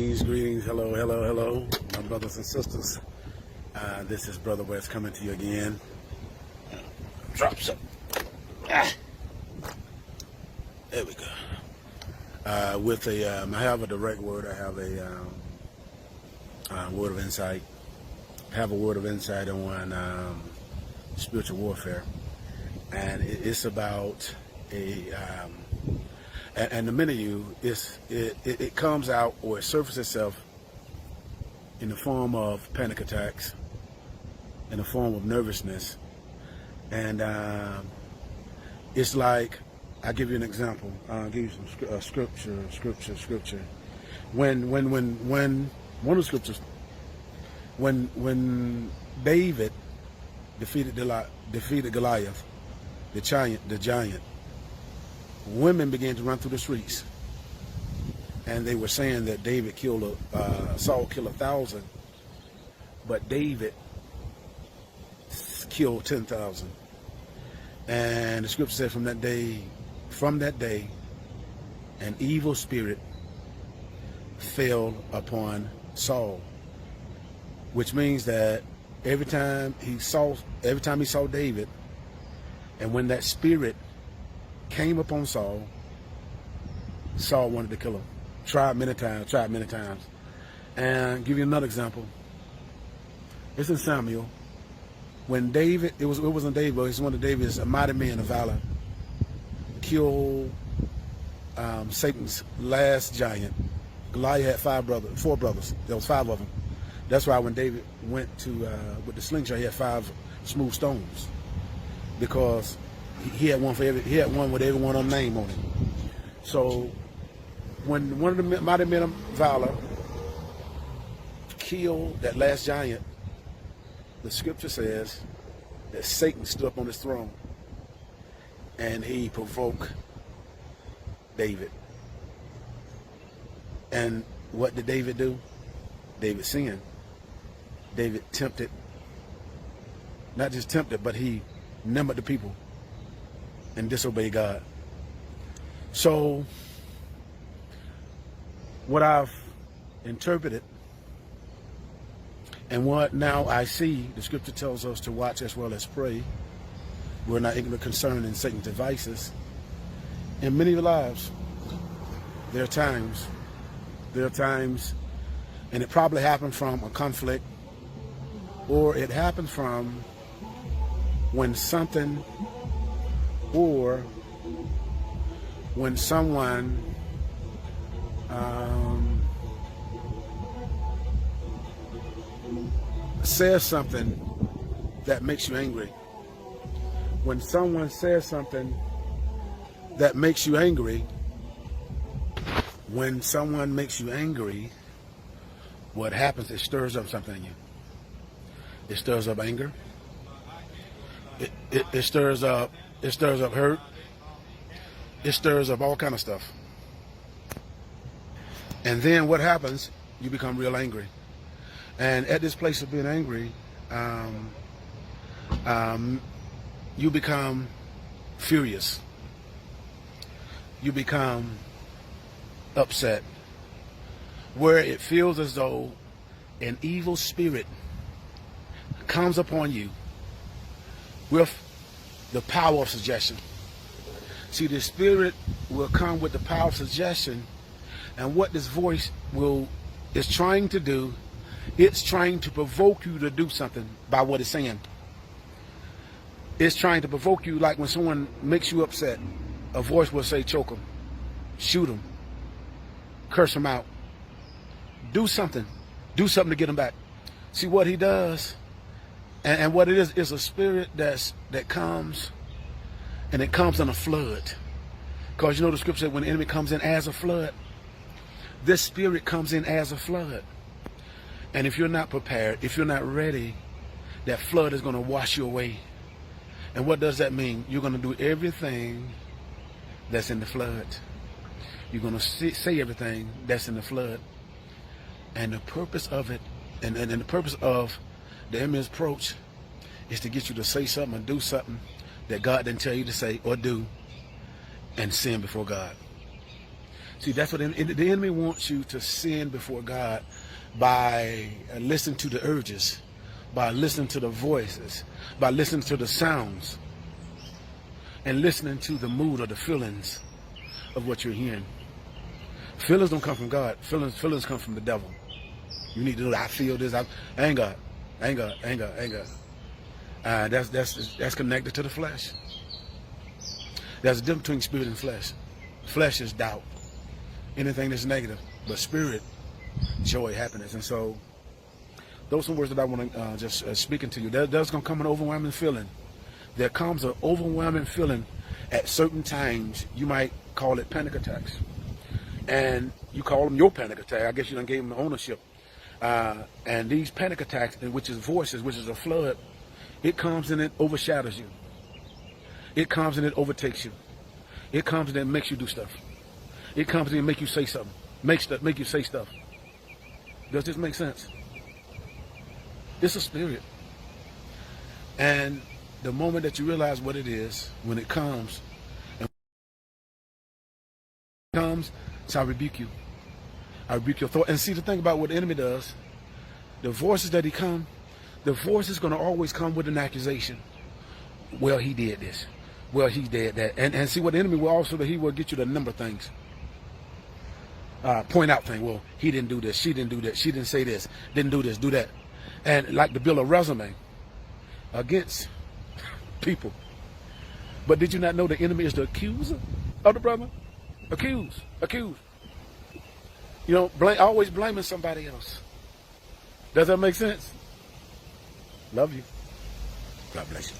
Greetings, hello, my brothers and sisters. This is Brother West coming to you again. Drop some. There we go. I have a direct word. I have a word of insight. I have a word of insight on spiritual warfare, and it's about and the many of you, it comes out or it surfaces itself in the form of panic attacks, in the form of nervousness, and it's like, I'll give you an example. I'll give you some scripture. When one of the scriptures, when David defeated Goliath, the giant, women began to run through the streets, and they were saying that Saul killed 1,000, but David killed 10,000. And the scripture said from that day, an evil spirit fell upon Saul, which means that every time he saw David, and when that spirit came upon Saul, Saul wanted to kill him. Tried many times. And I'll give you another example. It's in Samuel. When David, it wasn't David, but it's one of David's mighty men of valor, killed Satan's last giant. Goliath had 4 brothers. There was 5 of them. That's why when David went to with the slingshot, he had 5 smooth stones, because he had one with every one of them name on it. So when one of the mighty men of valor killed that last giant, the scripture says that Satan stood up on his throne and he provoked David. And what did David do? David sinned. David tempted, not just tempted, but he numbered the people and disobeyed God. So what I've interpreted and what now I see, the scripture tells us to watch as well as pray. We're not ignorant concerning Satan's devices. In many of your lives, there are times, and it probably happened from a conflict, or it happened from when something, or when someone says something that makes you angry. When someone says something that makes you angry, what happens, it stirs up something in you. It stirs up anger. It stirs up hurt. It stirs up all kind of stuff. And then what happens? You become real angry. And at this place of being angry, you become furious. You become upset, where it feels as though an evil spirit comes upon you with the power of suggestion. See, the spirit will come with the power of suggestion, and what this voice is trying to do, it's trying to provoke you to do something by what it's saying. It's trying to provoke you, like when someone makes you upset, a voice will say, choke them, shoot them, curse them out, do something to get them back. See what he does, and what it is a spirit that comes, and it comes in a flood. Because you know the scripture said when the enemy comes in as a flood, this spirit comes in as a flood. And if you're not prepared, if you're not ready, that flood is going to wash you away. And what does that mean? You're going to do everything that's in the flood. You're going to say everything that's in the flood. And the purpose of it, and the purpose of the enemy's approach, is to get you to say something and do something that God didn't tell you to say or do, and sin before God. See, that's what the enemy wants you to sin before God by listening to the urges, by listening to the voices, by listening to the sounds, and listening to the mood or the feelings of what you're hearing. Feelings don't come from God. Feelings come from the devil. You need to know, I feel this. Anger. That's connected to the flesh. There's a difference between spirit and flesh. Flesh is doubt, anything that's negative, but spirit, joy, happiness. And so those are some words that I want to just speaking to you. There's going to come an overwhelming feeling. There comes an overwhelming feeling at certain times. You might call it panic attacks. And you call them your panic attack. I guess you done gave them ownership. And these panic attacks, which is voices, which is a flood, it comes and it overshadows you. It comes and it overtakes you. It comes and it makes you do stuff. It comes and it make you say something. Make you say stuff. Does this make sense? It's a spirit. And the moment that you realize what it is, when it comes, so I rebuke you. I rebuke your thought. And see, the thing about what the enemy does, the voices that the voice is going to always come with an accusation. Well, he did this. Well, he did that. And see, what the enemy will also do, he will get you to number things. Point out things. Well, he didn't do this. She didn't do that. She didn't say this. Didn't do this. Do that. And like to build a resume against people. But did you not know the enemy is the accuser of the brother? Accuse. You know, always blaming somebody else. Does that make sense? Love you. God bless you.